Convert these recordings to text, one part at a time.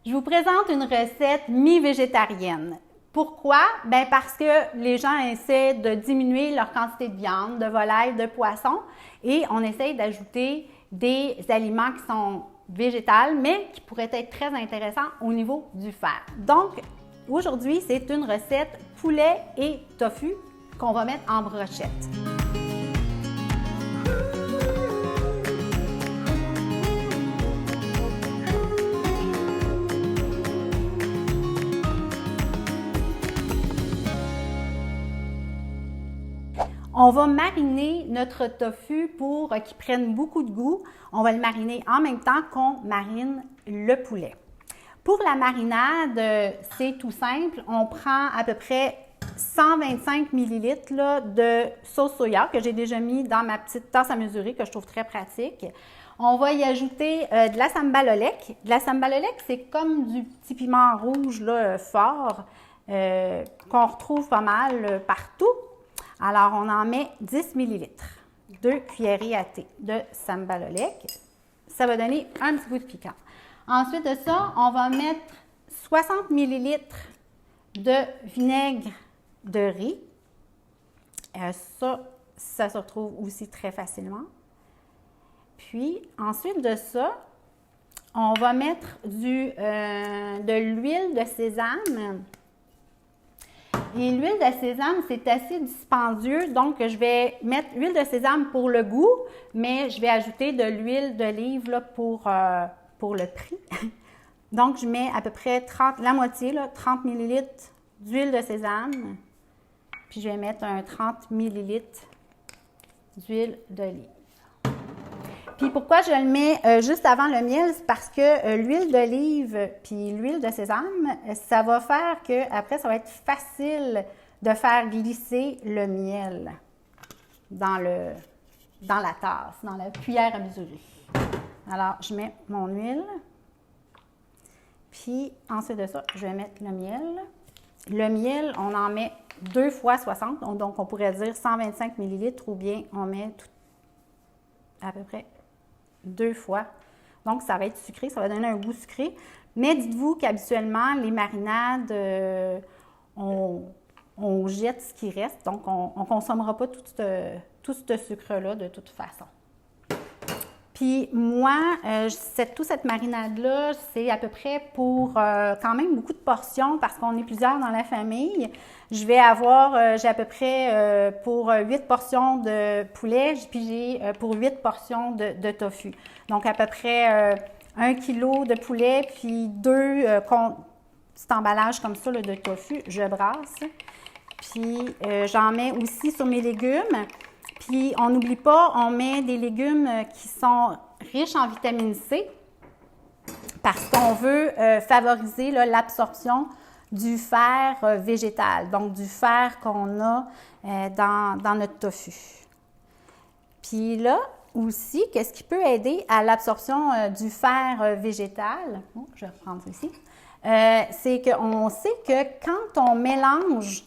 Je vous présente une recette mi-végétarienne. Pourquoi? Bien parce que les gens essaient de diminuer leur quantité de viande, de volaille, de poisson et on essaye d'ajouter des aliments qui sont végétales mais qui pourraient être très intéressants au niveau du fer. Donc, aujourd'hui, c'est une recette poulet et tofu qu'on va mettre en brochette. On va mariner notre tofu pour qu'il prenne beaucoup de goût. On va le mariner en même temps qu'on marine le poulet. Pour la marinade, c'est tout simple. On prend à peu près 125 ml de sauce soya que j'ai déjà mis dans ma petite tasse à mesurer que je trouve très pratique. On va y ajouter de la sambalolek. De la sambalolek, c'est comme du petit piment rouge là, fort qu'on retrouve pas mal partout. Alors, on en met 10 ml, 2 cuillerées à thé de sambalolek. Ça va donner un petit goût de piquant. Ensuite de ça, on va mettre 60 ml de vinaigre de riz. Ça se retrouve aussi très facilement. Puis, ensuite de ça, on va mettre de l'huile de sésame. Et l'huile de sésame, c'est assez dispendieux, donc je vais mettre l'huile de sésame pour le goût, mais je vais ajouter de l'huile d'olive là, pour le prix. Donc, je mets à peu près la moitié, là, 30 ml d'huile de sésame, puis je vais mettre un 30 ml d'huile d'olive. Puis pourquoi je le mets juste avant le miel, c'est parce que l'huile d'olive puis l'huile de sésame, ça va faire qu'après, ça va être facile de faire glisser le miel dans la tasse, dans la cuillère à mesurer. Alors, je mets mon huile, puis ensuite de ça, je vais mettre le miel. Le miel, on en met 2 fois 60, donc on pourrait dire 125 ml ou bien on met à peu près 2 fois. Donc, ça va être sucré, ça va donner un goût sucré. Mais dites-vous qu'habituellement, les marinades, on jette ce qui reste. Donc, on ne consommera pas tout ce sucre-là de toute façon. Puis moi, toute cette marinade-là, c'est à peu près pour quand même beaucoup de portions parce qu'on est plusieurs dans la famille. Je vais avoir, j'ai à peu près pour 8 portions de poulet, puis j'ai pour 8 portions de tofu. Donc à peu près 1 kg de poulet, puis 2 petit emballage comme ça là, de tofu, je brasse. Puis j'en mets aussi sur mes légumes. Puis, on n'oublie pas, on met des légumes qui sont riches en vitamine C parce qu'on veut favoriser l'absorption du fer végétal, donc du fer qu'on a dans notre tofu. Puis là aussi, qu'est-ce qui peut aider à l'absorption du fer végétal? Oh, je vais reprendre ici. C'est qu'on sait que quand on mélange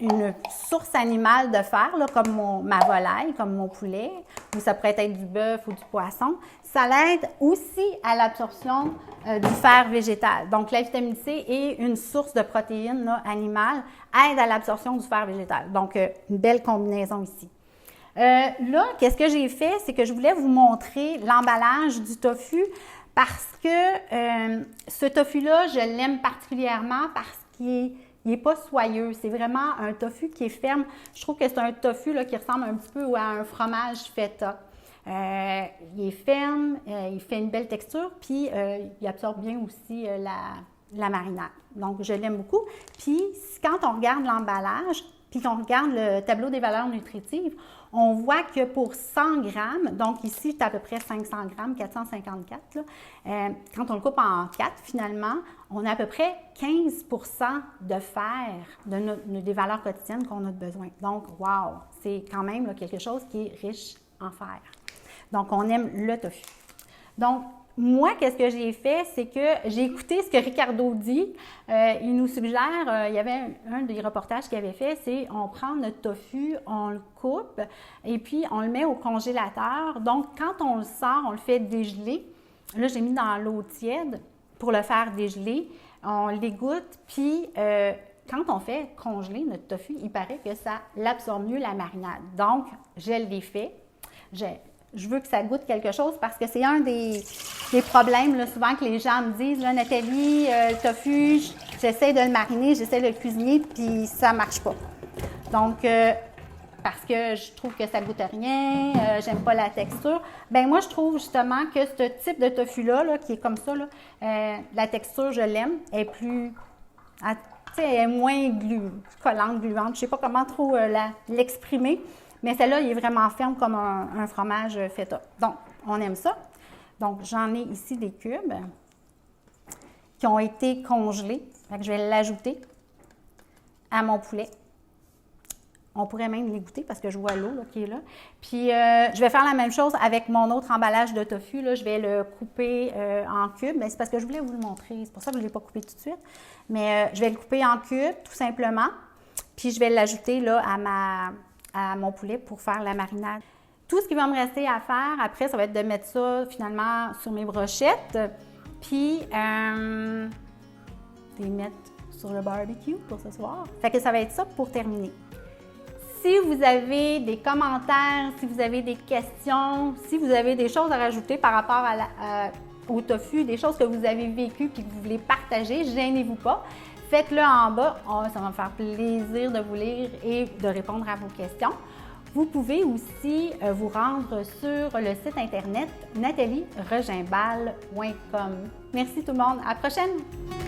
une source animale de fer, là, comme ma volaille, comme mon poulet, ou ça pourrait être du bœuf ou du poisson, ça l'aide aussi à l'absorption du fer végétal. Donc, la vitamine C et une source de protéines là, animales aident à l'absorption du fer végétal. Donc, une belle combinaison ici. Là, qu'est-ce que j'ai fait? C'est que je voulais vous montrer l'emballage du tofu parce que ce tofu-là, je l'aime particulièrement parce qu'il n'est pas soyeux. C'est vraiment un tofu qui est ferme. Je trouve que c'est un tofu là, qui ressemble un petit peu à un fromage feta. Il est ferme, il fait une belle texture, puis il absorbe bien aussi la marinade. Donc, je l'aime beaucoup. Puis, quand on regarde l'emballage, puis qu'on regarde le tableau des valeurs nutritives, on voit que pour 100 grammes, donc ici, c'est à peu près 500 grammes, 454, là, quand on le coupe en 4, finalement, on a à peu près 15 de fer des valeurs quotidiennes qu'on a besoin. Donc, wow, c'est quand même là, quelque chose qui est riche en fer. Donc, on aime le tofu. Donc, moi, qu'est-ce que j'ai fait? C'est que j'ai écouté ce que Ricardo dit. Il nous suggère, il y avait un des reportages qu'il avait fait, c'est on prend notre tofu, on le coupe et puis on le met au congélateur. Donc, quand on le sort, on le fait dégeler. Là, j'ai mis dans l'eau tiède pour le faire dégeler. On l'égoutte, puis quand on fait congeler notre tofu, il paraît que ça l'absorbe mieux la marinade. Donc, je l'ai fait. Je veux que ça goûte quelque chose parce que c'est un des problèmes là, souvent que les gens me disent, là, Nathalie, le tofu, j'essaie de le mariner, j'essaie de le cuisiner, puis ça ne marche pas. Donc, parce que je trouve que ça goûte à rien, j'aime pas la texture. Bien, moi, je trouve justement que ce type de tofu-là, là, qui est comme ça, là, la texture, je l'aime, elle est plus, tu sais, elle est moins collante, gluante. Je ne sais pas comment trop l'exprimer, mais celle-là, il est vraiment ferme comme un fromage feta. Donc, on aime ça. Donc, j'en ai ici des cubes qui ont été congelés. Fait que je vais l'ajouter à mon poulet. On pourrait même les goûter parce que je vois l'eau qui est là. Puis, je vais faire la même chose avec mon autre emballage de tofu. Là. Je vais le couper en cubes. C'est parce que je voulais vous le montrer. C'est pour ça que je ne l'ai pas coupé tout de suite. Mais je vais le couper en cubes, tout simplement. Puis, je vais l'ajouter là à mon poulet pour faire la marinade. Tout ce qui va me rester à faire après, ça va être de mettre ça finalement sur mes brochettes. Puis, les mettre sur le barbecue pour ce soir. Fait que ça va être ça pour terminer. Si vous avez des commentaires, si vous avez des questions, si vous avez des choses à rajouter par rapport au tofu, des choses que vous avez vécues et que vous voulez partager, gênez-vous pas. Faites-le en bas, ça va me faire plaisir de vous lire et de répondre à vos questions. Vous pouvez aussi vous rendre sur le site internet natalieregimbal.com. Merci tout le monde, à la prochaine!